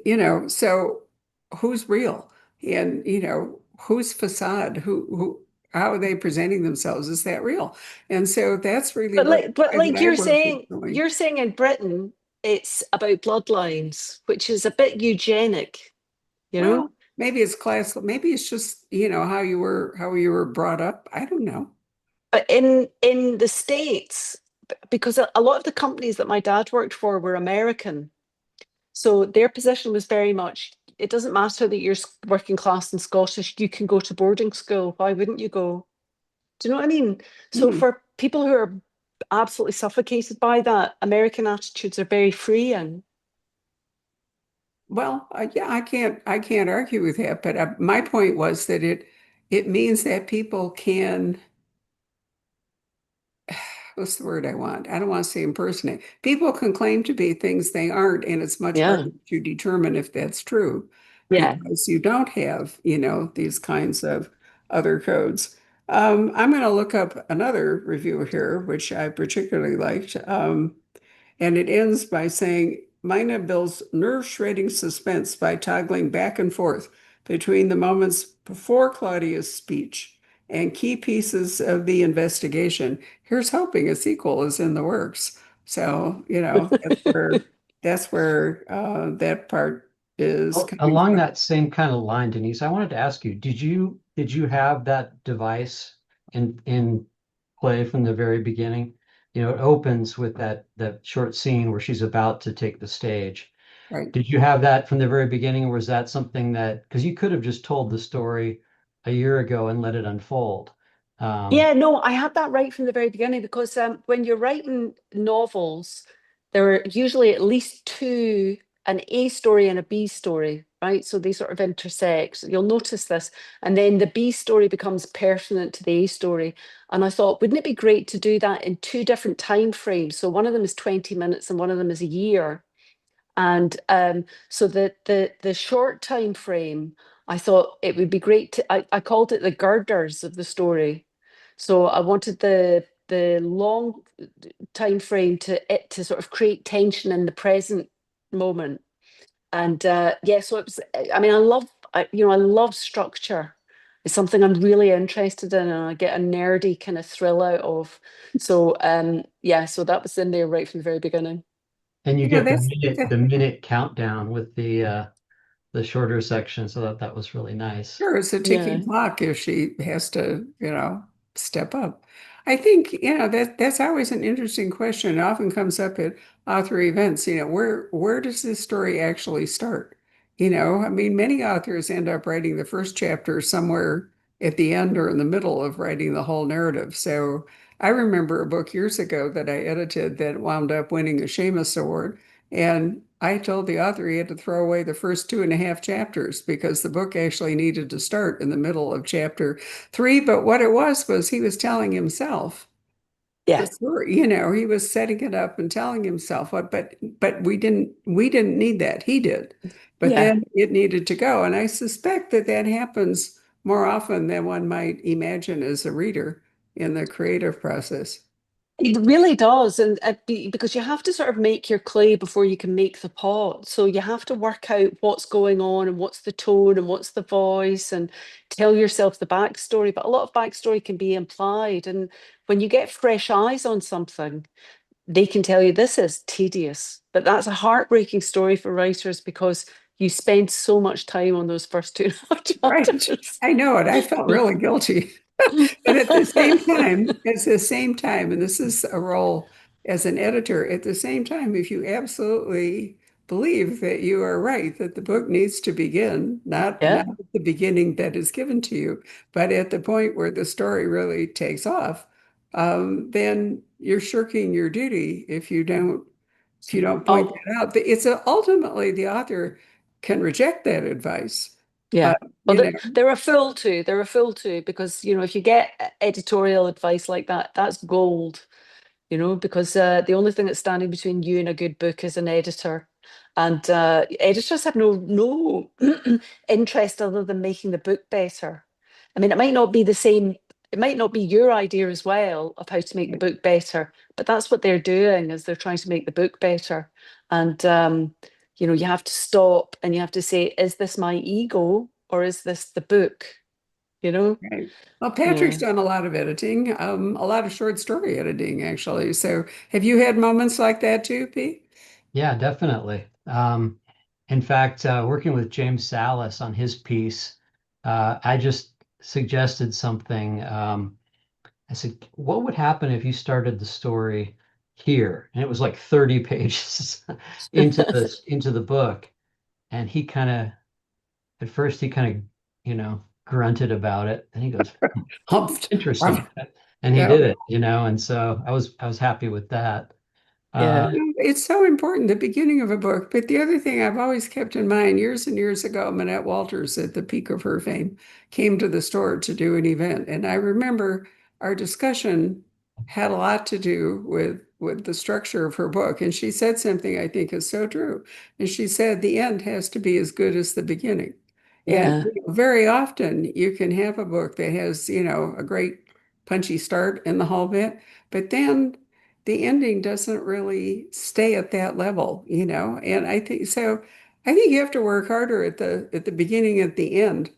so who's real? And, who's facade? How are they presenting themselves? Is that real? And so that's really But what like, but private like eye work is doing. you're saying in Britain, it's about bloodlines, which is a bit eugenic, you know? Well, maybe it's class, maybe it's just, how you were brought up. I don't know. But in the States, because a lot of the companies that my dad worked for were American, so their position was very much, it doesn't matter that you're working class and Scottish, you can go to boarding school. Why wouldn't you go? Do you know what I mean? So Hmm. for people who are absolutely suffocated by that, American attitudes are very freeing. Well, yeah, I can't argue with that, but my point was that it means that people can, what's the word I want? I don't want to say impersonate. People can claim to be things they aren't, and it's much Yeah. harder to determine if that's true Yeah. because you don't have, these kinds of other codes. I'm going to look up another review here, which I particularly liked. And it ends by saying, Mina builds nerve-shredding suspense by toggling back and forth between the moments before Claudia's speech and key pieces of the investigation. Here's hoping a sequel is in the works. So, that's where that part is coming Along from. that same kind of line, Denise, I wanted to ask you, did you have that device in play from the very beginning? You know, it opens with that short scene where she's about to take the stage. Right. Did you have that from the very beginning, or was that something that because you could have just told the story a year ago and let it unfold? Um, Yeah, no, I had that right from the very beginning because when you're writing novels, there are usually at least two, an A story and a B story, right? So they sort of intersect. You'll notice this. And then the B story becomes pertinent to the A story. And I thought, wouldn't it be great to do that in two different time frames? So one of them is 20 minutes and one of them is a year. And so the short time frame, I thought it would be great to, I called it the girders of the story. So I wanted the long time frame to sort of create tension in the present moment. And yeah, so it was, I mean, I love structure. It's something I'm really interested in and I get a nerdy kind of thrill out of. So yeah, so that was in there right from the very beginning. and you Yeah, get the that's minute countdown with the shorter section, so that was really nice. sure, it's a ticking Yeah. clock if she has to, step up. I think, that's always an interesting question. It often comes up at author events, where does this story actually start? I mean, many authors end up writing the first chapter somewhere at the end or in the middle of writing the whole narrative. So I remember a book years ago that I edited that wound up winning a Shamus Award. And I told the author he had to throw away the first 2.5 chapters because the book actually needed to start in the middle of chapter 3. But what it was he was telling himself the Yeah. story. He was setting it up and telling himself what, but we didn't need that. He did. But Yeah. then it needed to go. And I suspect that that happens more often than one might imagine as a reader in the creative process. It really does, and because you have to sort of make your clay before you can make the pot. So you have to work out what's going on and what's the tone and what's the voice, and tell yourself the backstory. But a lot of backstory can be implied, and when you get fresh eyes on something, they can tell you this is tedious. But that's a heartbreaking story for writers because you spend so much time on those first two and a half Right. chapters. I know it. I felt really guilty. But at the same time, and this is a role as an editor, at the same time, if you absolutely believe that you are right, that the book needs to begin, not Yeah. at the beginning that is given to you, but at the point where the story really takes off, then you're shirking your duty if you don't point Oh, that out. Ultimately the author can reject that advice. Uh, yeah. Well, you know, they're a fool too. They're a fool too because if you get editorial advice like that, that's gold. Because the only thing that's standing between you and a good book is an editor, and editors have no interest other than making the book better. I mean, it might not be the same. It might not be your idea as well of how to make the book better, but that's what they're doing is they're trying to make the book better. And you have to stop and you have to say, is this my ego or is this the book? You know? right. Well, Patrick's Yeah. done a lot of editing, a lot of short story editing, actually. So have you had moments like that too, Pete? Yeah, definitely. In fact, working with James Salas on his piece, I just suggested something. I said, what would happen if you started the story here? And it was like 30 pages into the book. And he kind of, at first, he kind of, grunted about it. And he goes, Humped. interesting. And he Yeah. did it. And so I was happy with that. Uh, Yeah. It's so important, the beginning of a book. But the other thing I've always kept in mind, years and years ago, Minette Walters, at the peak of her fame, came to the store to do an event. And I remember our discussion had a lot to do with the structure of her book. And she said something I think is so true. And she said, the end has to be as good as the beginning. And Yeah. very often you can have a book that has, a great punchy start in the whole bit, but then the ending doesn't really stay at that level. And I think so. I think you have to work harder at the beginning, at the end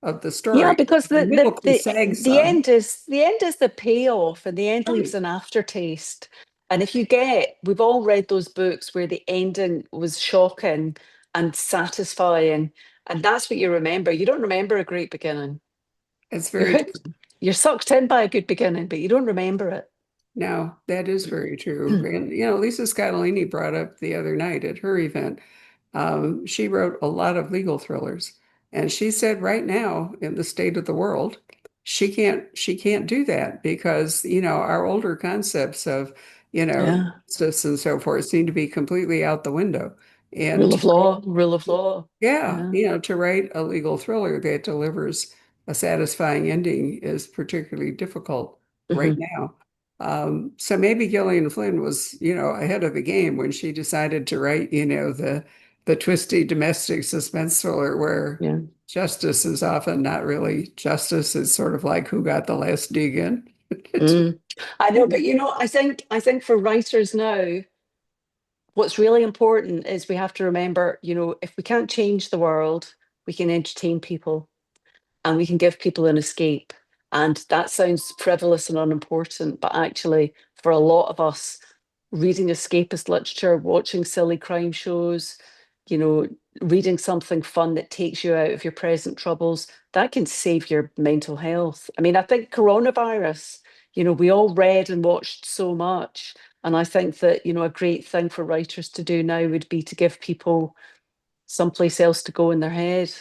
of the Yeah, story. because The the middle the can the sag the some. end is the payoff, and the end leaves Right. an aftertaste. And if you get, we've all read those books where the ending was shocking, and satisfying. And that's what you remember. You don't remember a great beginning. It's You're very hooked. true. You're sucked in by a good beginning, but you don't remember it. No, that is very true. And, Lisa Scottolini brought up the other night at her event. She wrote a lot of legal thrillers, and she said right now in the state of the world, she can't do that because our older concepts of Yeah. justice and so forth seem to be completely out the window. And Rule of law, rule of law. yeah, Yeah. to write a legal thriller that delivers a satisfying ending is particularly difficult right Hmm. now. So maybe Gillian Flynn was, ahead of the game when she decided to write, the twisty domestic suspense thriller where Yeah. justice is often not really justice. It's sort of like who got the last dig in. Mm. I know, but I think for writers now, what's really important is we have to remember, if we can't change the world, we can entertain people and we can give people an escape. And that sounds frivolous and unimportant, but actually, for a lot of us, reading escapist literature, watching silly crime shows, you know, reading something fun that takes you out of your present troubles, that can save your mental health. I mean, I think coronavirus, we all read and watched so much. And I think that, a great thing for writers to do now would be to give people someplace else to go in their head.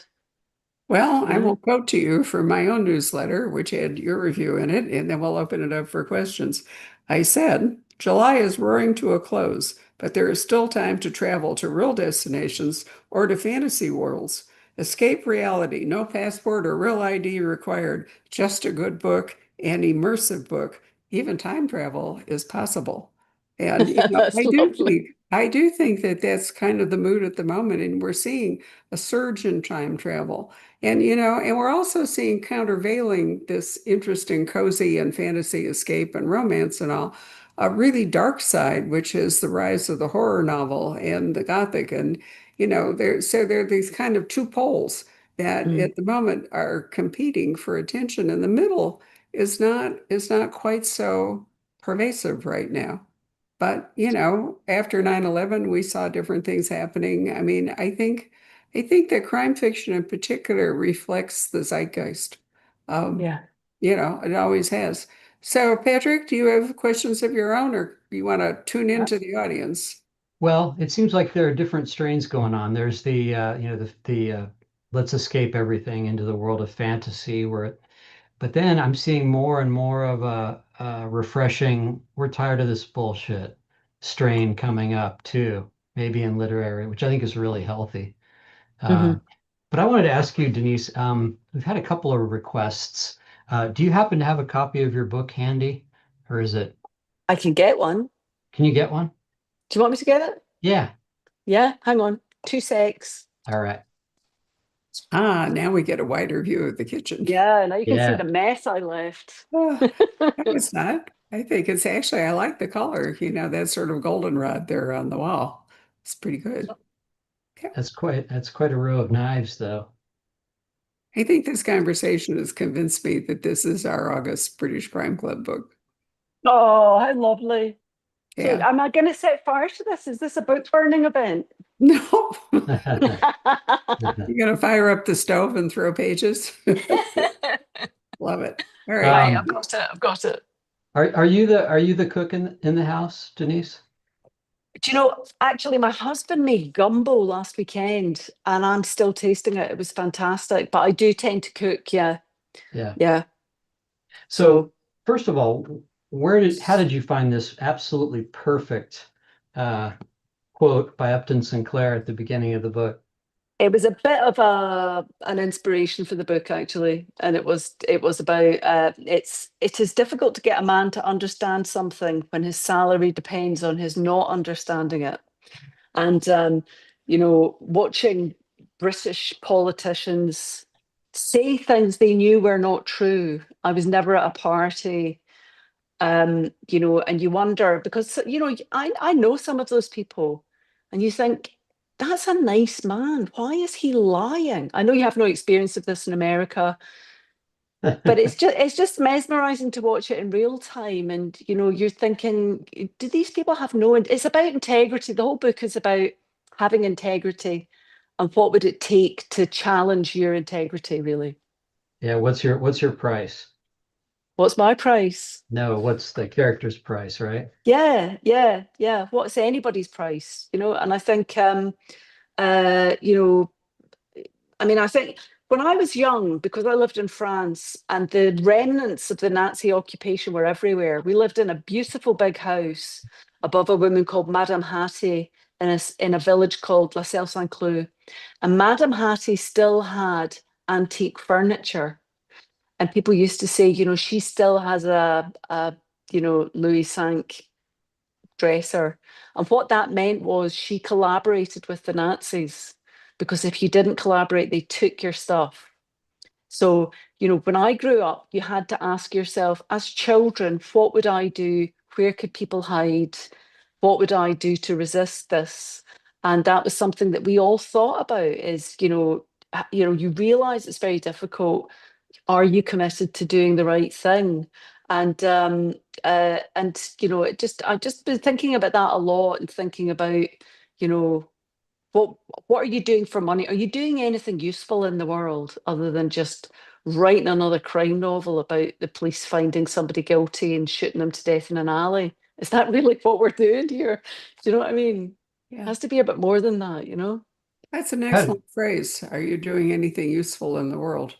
Well, I Yeah. will quote to you from my own newsletter, which had your review in it, and then we'll open it up for questions. I said, July is roaring to a close, but there is still time to travel to real destinations or to fantasy worlds. Escape reality, no passport or real ID required, just a good book, an immersive book. Even time travel is possible. And That's lovely. I do think that that's kind of the mood at the moment, and we're seeing a surge in time travel. And we're also seeing countervailing this interesting cozy and fantasy escape and romance and all, a really dark side, which is the rise of the horror novel and the gothic. And, there are these kind of two poles that Mm, at the moment are competing for attention. And the middle is not quite so pervasive right now. But, after 9/11, we saw different things happening. I mean, I think that crime fiction in particular reflects the zeitgeist. Um, yeah. it always has. So, Patrick, do you have questions of your own, or you want to tune into the audience? Well, it seems like there are different strains going on. There's the let's escape everything into the world of fantasy, but then I'm seeing more and more of a refreshing, we're tired of this bullshit strain coming up too, maybe in literary, which I think is really healthy. Uh, Hmm. but I wanted to ask you, Denise, we've had a couple of requests. Do you happen to have a copy of your book handy, or I can get one. can you get one? Do you want me to get it? Yeah. Yeah, hang on. 2 secs. All right. Ah, now we get a wider view of the kitchen. Yeah, now you can see Yeah. the mess I left. Oh, no, it's not. I think it's actually, I like the color, that sort of goldenrod there on the wall. It's pretty good. Yeah. That's quite a row of knives, though. I think this conversation has convinced me that this is our August British Crime Club book. Oh, how lovely. So Yeah. am I going to set fire to this? Is this a book burning event? No. You're gonna fire up the stove and throw pages? Love it. All right. Right, Um, I've got it. I've got it. are you the cook in the house, Denise? Do you know, actually, my husband made gumbo last weekend and I'm still tasting it. It was fantastic, but I do tend to cook. Yeah. Yeah. Yeah. So So first of all, how did you find this absolutely perfect uh, quote by Upton Sinclair at the beginning of the book? it was a bit of an inspiration for the book, actually. And it was about it is difficult to get a man to understand something when his salary depends on his not understanding it. And watching British politicians say things they knew were not true. I was never at a party, and you wonder because I know some of those people, and you think that's a nice man. Why is he lying? I know you have no experience of this in America, but it's just mesmerizing to watch it in real time, and you're thinking, do these people have no? It's about integrity. The whole book is about having integrity And what would it take to challenge your integrity, really? Yeah, what's your price? What's my price? No, what's the character's price, right? Yeah, yeah, yeah. What's anybody's price? And I think you know, I mean, I think when I was young, because I lived in France and the remnants of the Nazi occupation were everywhere, we lived in a beautiful big house above a woman called Madame Hattie in a village called La Celle Saint Cloud. And Madame Hattie still had antique furniture. And people used to say, she still has a Louis Cinq dresser. And what that meant was she collaborated with the Nazis because if you didn't collaborate, they took your stuff. So, when I grew up, you had to ask yourself, as children, what would I do? Where could people hide? What would I do to resist this? And that was something that we all thought about is, you realize it's very difficult. Are you committed to doing the right thing? And I've just been thinking about that a lot and thinking about, you know, what what are you doing for money? Are you doing anything useful in the world other than just writing another crime novel about the police finding somebody guilty and shooting them to death in an alley? Is that really what we're doing here? Do you know what I mean? It Yeah, has to be a bit more than that. that's an Had excellent phrase. Are you doing anything useful in the world?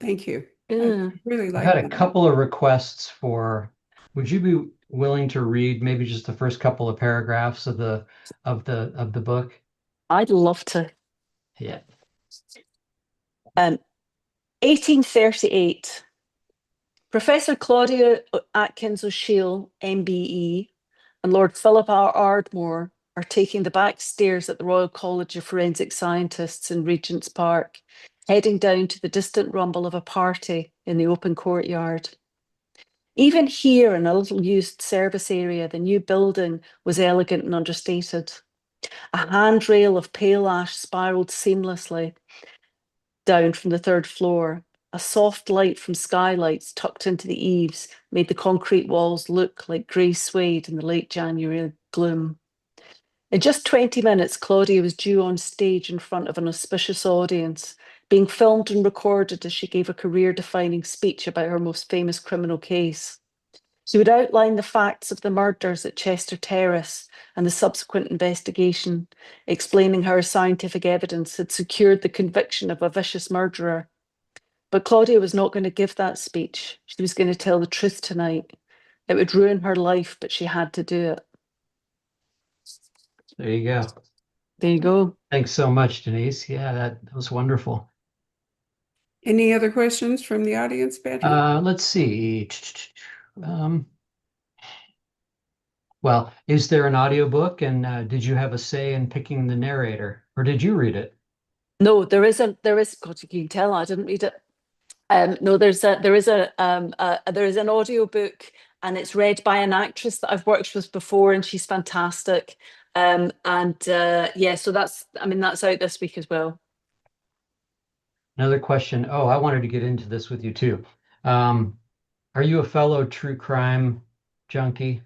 Thank you. I Yeah. really I've like had a that. couple of requests for, would you be willing to read maybe just the first couple of paragraphs of the book? I'd love to. Yeah. Um, 1838. Professor Claudia Atkins O'Sheill, MBE, and Lord Philip R. Ardmore are taking the back stairs at the Royal College of Forensic Scientists in Regent's Park, heading down to the distant rumble of a party in the open courtyard. Even here in a little used service area, the new building was elegant and understated. A handrail of pale ash spiralled seamlessly down from the third floor. A soft light from skylights tucked into the eaves made the concrete walls look like grey suede in the late January gloom. In just 20 minutes, Claudia was due on stage in front of an auspicious audience, being filmed and recorded as she gave a career defining speech about her most famous criminal case. She would outline the facts of the murders at Chester Terrace and the subsequent investigation, explaining how scientific evidence had secured the conviction of a vicious murderer. But Claudia was not going to give that speech. She was going to tell the truth tonight. It would ruin her life, but she had to do it. There you go. There you go. Thanks so much, Denise. Yeah, that was wonderful. Any other questions from the audience, Patrick? Let's see. Um, well, is there an audiobook and did you have a say in picking the narrator or did you read it? No, there is, God, you can tell I didn't read it. No, there is an audiobook and it's read by an actress that I've worked with before and she's fantastic. Yeah, so that's out this week as well. Another question. Oh, I wanted to get into this with you too. Um, are you a fellow true crime junkie?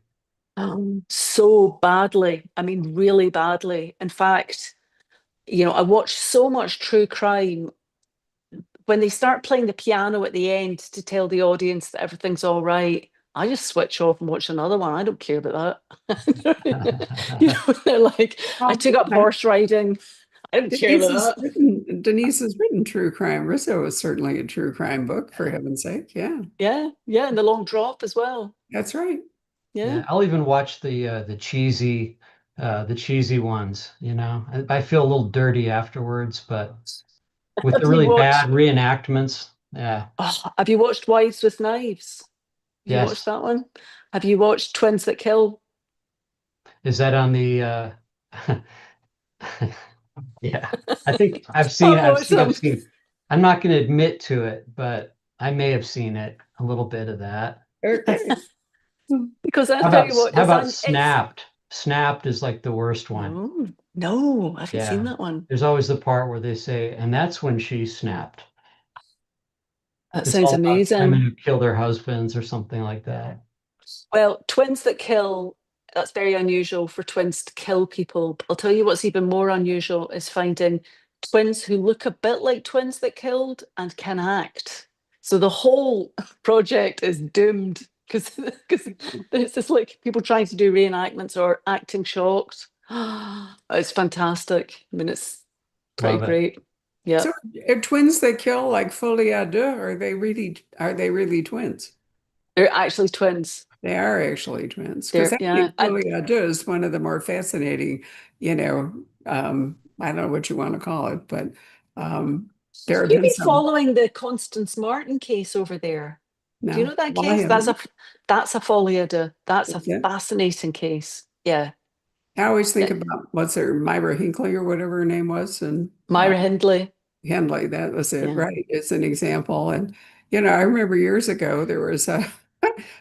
So badly. I mean, really badly. In fact, I watch so much true crime. When they start playing the piano at the end to tell the audience that everything's all right, I just switch off and watch another one. I don't care about that. They're like, I Well, took up yeah. horse riding. I don't care about that. Denise has written true crime. Rizzo is certainly a true crime book, for heaven's sake. Yeah, Yeah, yeah, and the long drop as well. that's right. Yeah. Yeah, I'll even watch the cheesy ones, you know. I feel a little dirty afterwards, but with the Have you really bad watched reenactments, yeah, have you watched Wives with Knives? Have you watched yes. that one? Have you watched Twins That Kill? Is that on the yeah. I think I've seen I've I've watched seen I've them seen I'm not going to admit to it, but I may have seen it, a little bit of that. Okay. because I How tell about you what, how it's about on it's Snapped? Snapped is like the worst one. no, no, I haven't seen Yeah. that one. There's always the part where they say, and that's when she snapped. That It's sounds all about women amazing. who kill their husbands or something like that. Well, Twins That Kill. That's very unusual for twins to kill people. But I'll tell you what's even more unusual is finding twins who look a bit like twins that killed and can act. So the whole project is doomed because it's just like people trying to do reenactments or acting shocked. It's fantastic. I mean, it's pretty Love it. great. Yeah. So are twins that kill like folie à deux, or are they really twins? They're actually twins. They are actually twins. Because They're, I yeah. think folie à deux is one of the more fascinating, I don't know what you want to call it, but there have You been be some following the Constance Martin case over there? Do you no. know that Well, I case? That's haven't. a Foliada. That's a Is it? fascinating case. Yeah. I always think Yeah. about what's her Myra Hinckley or whatever her name was, and Myra Hindley. Henley, that was it, Yeah. right? It's an example. And, I remember years ago there was a,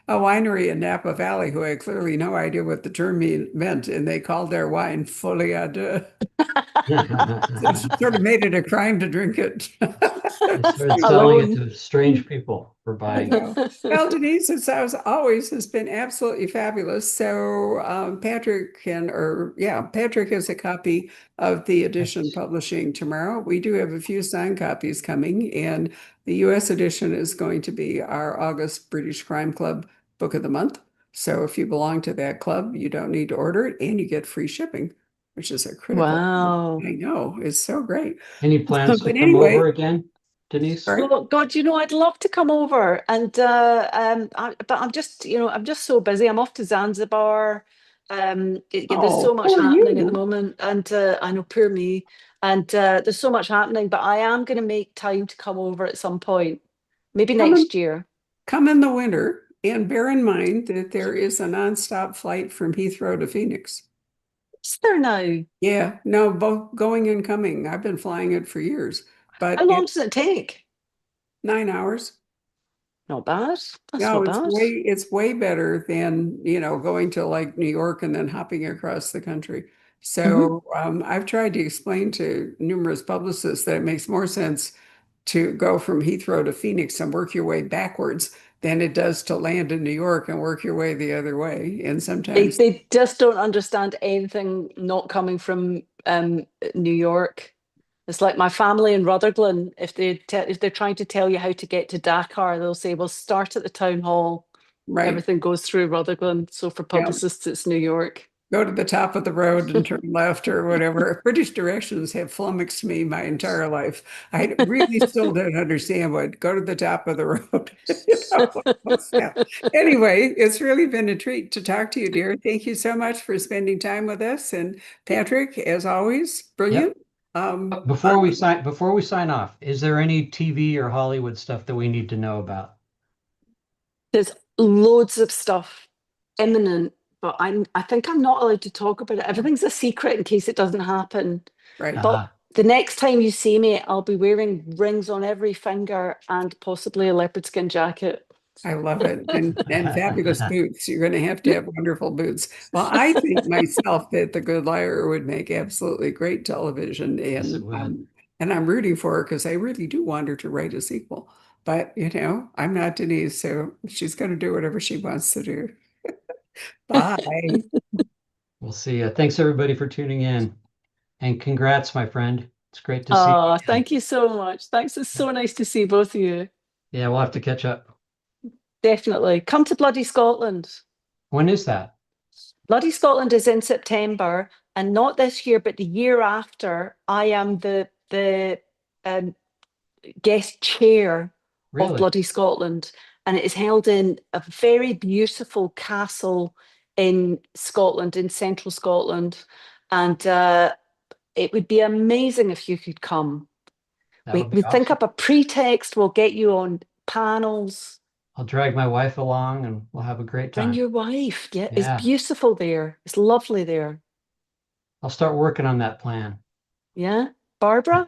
a winery in Napa Valley who had clearly no idea what the term meant, and they called their wine folie à deux. So she sort of made it a crime to drink it. They started selling it Alone. to strange people for I buying it. know. Well, Denise, it's as always has been absolutely fabulous. So, Patrick has a copy of the edition Yes. publishing tomorrow. We do have a few signed copies coming, and the US edition is going to be our August British Crime Club Book of the Month. So, if you belong to that club, you don't need to order it, and you get free shipping, which is a critical. Wow. I know, it's so great. Any plans to But come anyway, over again, Denise? sorry. Well, God, I'd love to come over, and but I'm just so busy. I'm off to Zanzibar. There's so Oh, much poor happening at the you. moment, and I know, poor me. And there's so much happening, but I am going to make time to come over at some point, maybe Come next year. Come in the winter and bear in mind that there is a nonstop flight from Heathrow to Phoenix. Is there now? Yeah, no, both going and coming. I've been flying it for years, How but long it's does it take? 9 hours. Not bad. That's No, not bad. it's way better than, going to like New York and then hopping across the country. Hmm. So I've tried to explain to numerous publicists that it makes more sense to go from Heathrow to Phoenix and work your way backwards than it does to land in New York and work your way the other way. And They sometimes, they just don't understand anything not coming from New York. It's like my family in Rutherglen. If they're trying to tell you how to get to Dakar, they'll say, "Well, start at the town hall. right, Everything goes through Rutherglen." So for yeah, publicists, it's New York. go to the top of the road and turn left or whatever. British directions have flummoxed me my entire life. I really still don't understand what go to the top of the road. What's that? Anyway, it's really been a treat to talk to you, dear. Thank you so much for spending time with us. And Patrick, as always, Yep. brilliant. Before we sign off, is there any TV or Hollywood stuff that we need to know about? There's loads of stuff imminent, but I think I'm not allowed to talk about it. Everything's a secret in case it doesn't happen. Right. But Ah, the next time you see me, I'll be wearing rings on every finger and possibly a leopard skin jacket. I love it. And fabulous boots. You're going to have wonderful boots. Well, I think myself that The Good Liar would make absolutely great television, yes, it and would. I'm rooting for her because I really do want her to write a sequel. But I'm not Denise, so she's going to do whatever she wants to do. Bye. We'll see you. Thanks everybody for tuning in, and congrats, my friend. It's great to see Oh, you again. thank you so much. Thanks. It's so nice to see both of you. Yeah, we'll have to catch up. Definitely. Come to Bloody Scotland. When is that? Bloody Scotland is in September, and not this year, but the year after. I am the um, guest chair of Really? Bloody Scotland, and it is held in a very beautiful castle in Scotland, in central Scotland, and it would be amazing if you could come. That We would be we think awesome. up a pretext. We'll get you on panels. I'll drag my wife along and we'll have a great Bring time. your wife. Yeah, it's Yeah, beautiful there. It's lovely there. I'll start working on that plan. Yeah, Barbara.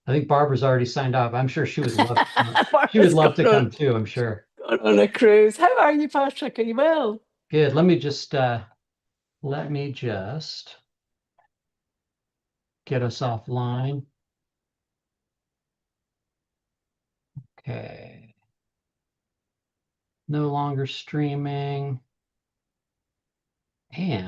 I think Barbara's already signed off. I'm sure she would love to come. She would Barbara's love to going come too, I'm sure. on a cruise. How are you, Patrick? Are you well? Good. Let me just get us offline. Okay. No longer streaming. And